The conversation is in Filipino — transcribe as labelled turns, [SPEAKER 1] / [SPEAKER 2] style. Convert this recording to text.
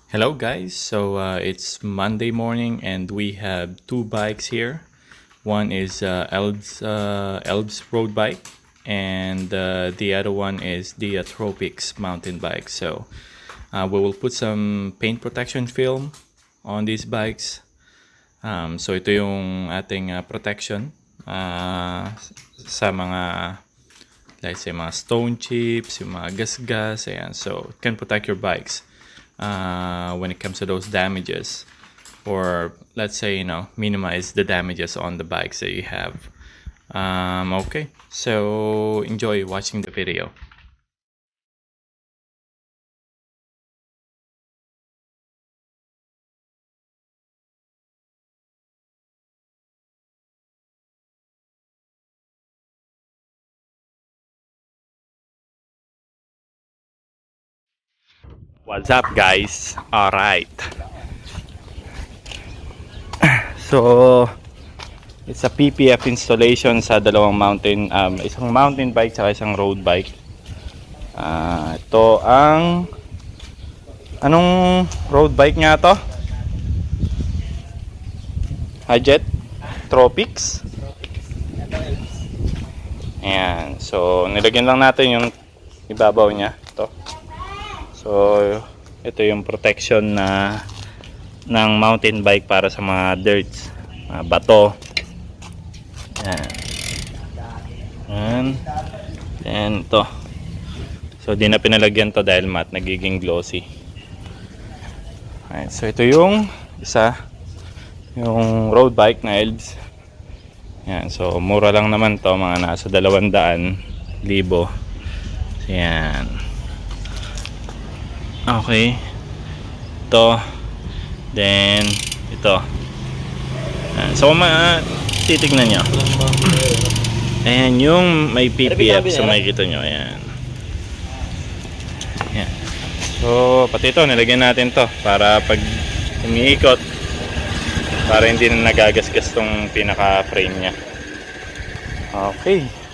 [SPEAKER 1] Hello guys, so it's Monday morning and we have two bikes here. One is Elb's road bike and the other one is the Tropics mountain bike. So we will put some paint protection film on these bikes. So ito yung ating protection sa mga, let's say, mga stone chips, yung mga gas-gas, ayan. So it can protect your bikes when it comes to those damages, or let's say, minimize the damages on the bikes that you have. Okay, so enjoy watching the video. What's up guys? Alright, so it's a PPF installation sa dalawang mountain, isang mountain bike at isang road bike. Ito ang anong road bike nga to? Hajet Tropics. Ayan, so nilagyan lang natin yung ibabaw niya ito. So ito yung protection na ng mountain bike para sa mga dirts, bato. Ayan. And ito, so di na pinalagyan to dahil matte, nagiging glossy. Ayan, so ito yung isa, yung road bike na Elbs. Ayan, so mura lang naman to, mga nasa 200,000. Ayan. Okay, ito, then ito. Ayan, so titignan nyo, ayan yung may PPF, so makikita nyo. Ayan. Ayan. So pati ito nilagyan natin to para pag umiikot, para hindi na nagagasgas tong pinaka frame nya. Okay.